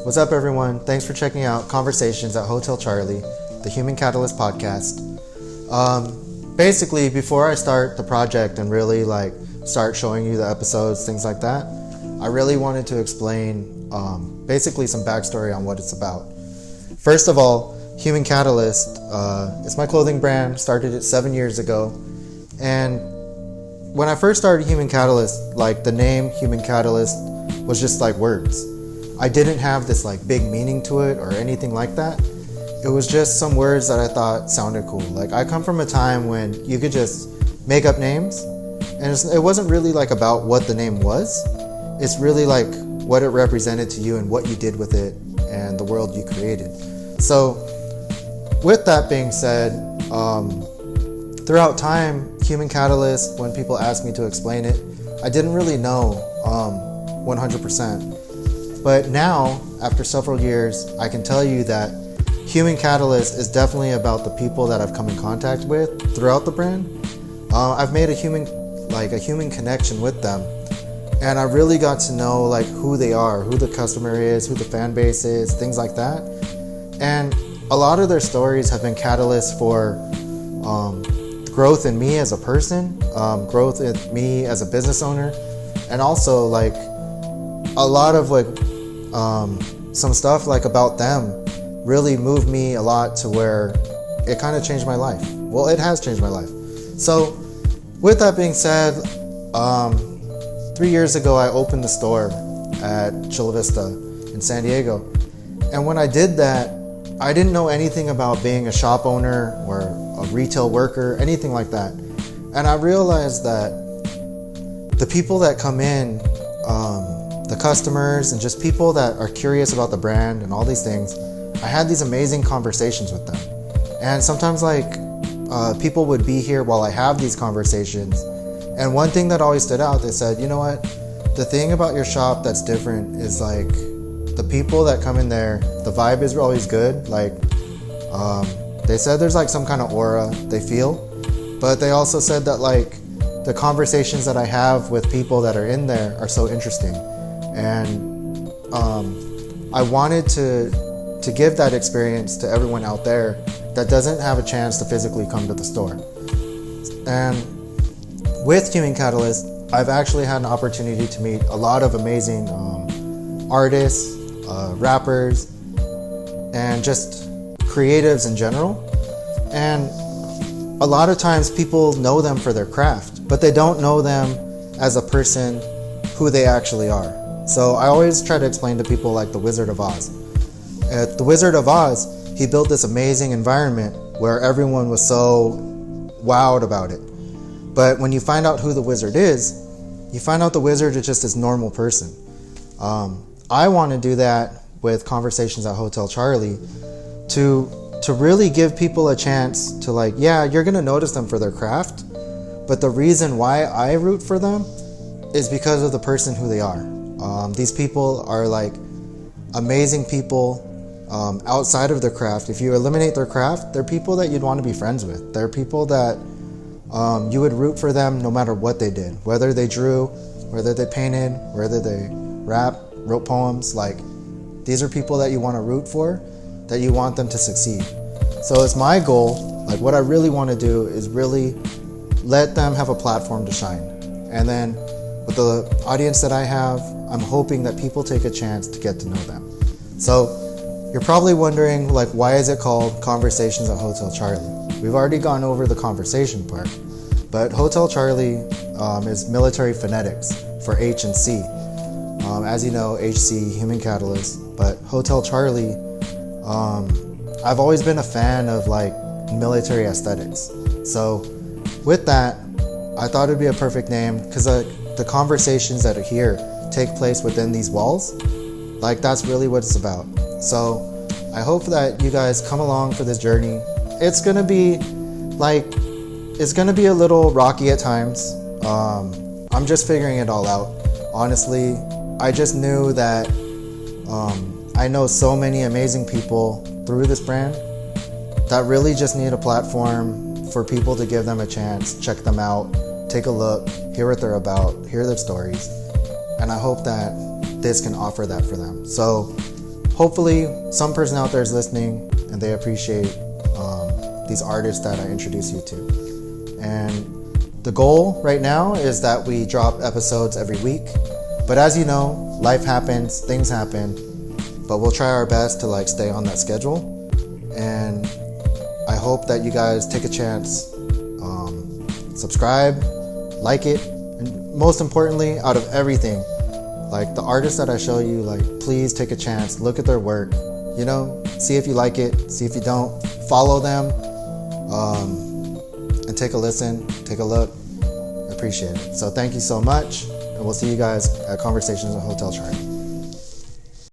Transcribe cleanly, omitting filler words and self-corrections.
What's up, everyone? Thanks for checking out Conversations at Hotel Charlie, the Human Catalyst podcast. Basically, before I start the project and really start showing you the episodes, things like that, I really wanted to explain basically some backstory on what it's about. First of all, Human Catalyst, it's my clothing brand, started it 7 years ago. And when I first started Human Catalyst, the name Human Catalyst was just words. I didn't have this big meaning to it or anything like that. It was just some words that I thought sounded cool. I come from a time when you could just make up names, and it wasn't really about what the name was. It's really what it represented to you and what you did with it and the world you created. So with that being said, throughout time, Human Catalyst, when people asked me to explain it, I didn't really know 100%. But now, after several years, I can tell you that Human Catalyst is definitely about the people that I've come in contact with throughout the brand. I've made a human connection with them, and I really got to know who they are, who the customer is, who the fan base is, things like that. And a lot of their stories have been catalysts for growth in me as a person, growth in me as a business owner, and also a lot of some stuff about them really moved me a lot to where it kind of changed my life. Well, it has changed my life. So with that being said, 3 years ago I opened the store at Chula Vista in San Diego. And when I did that, I didn't know anything about being a shop owner or a retail worker, anything like that. And I realized that the people that come in, the customers and just people that are curious about the brand and all these things, I had these amazing conversations with them. And sometimes people would be here while I have these conversations. And one thing that always stood out, they said, you know what, the thing about your shop that's different is the people that come in there, the vibe is always good. They said there's some kind of aura they feel, but they also said that the conversations that I have with people that are in there are so interesting. And I wanted to give that experience to everyone out there that doesn't have a chance to physically come to the store. And with Human Catalyst, I've actually had an opportunity to meet a lot of amazing artists, rappers, and just creatives in general. And a lot of times people know them for their craft, but they don't know them as a person who they actually are. So I always try to explain to people the Wizard of Oz. At the Wizard of Oz, he built this amazing environment where everyone was so wowed about it. But when you find out who the wizard is, you find out the wizard is just this normal person. I want to do that with Conversations at Hotel Charlie to really give people a chance to you're going to notice them for their craft, but the reason why I root for them is because of the person who they are. These people are amazing people outside of their craft. If you eliminate their craft, they're people that you'd want to be friends with. They're people that you would root for them no matter what they did, whether they drew, whether they painted, whether they wrote poems. These are people that you want to root for, that you want them to succeed. So it's my goal, what I really want to do is really let them have a platform to shine. And then with the audience that I have, I'm hoping that people take a chance to get to know them. So you're probably wondering, why is it called Conversations at Hotel Charlie? We've already gone over the conversation part, but Hotel Charlie is military phonetics for H and C. As you know, HC, Human Catalyst, but Hotel Charlie, I've always been a fan of military aesthetics. So with that, I thought it'd be a perfect name because the conversations that are here take place within these walls. That's really what it's about. So I hope that you guys come along for this journey. It's gonna be a little rocky at times. I'm just figuring it all out. Honestly, I just knew that I know so many amazing people through this brand that really just need a platform for people to give them a chance, check them out, take a look, hear what they're about, hear their stories, and I hope that this can offer that for them. So hopefully some person out there is listening and they appreciate these artists that I introduce you to. And the goal right now is that we drop episodes every week. But as you know, life happens, things happen, but we'll try our best to stay on that schedule. And I hope that you guys take a chance, subscribe, like it, and most importantly, out of everything, the artists that I show you, please take a chance, look at their work, see if you like it, see if you don't, follow them, and take a listen, take a look. I appreciate it. So thank you so much, and we'll see you guys at Conversations at Hotel Chart.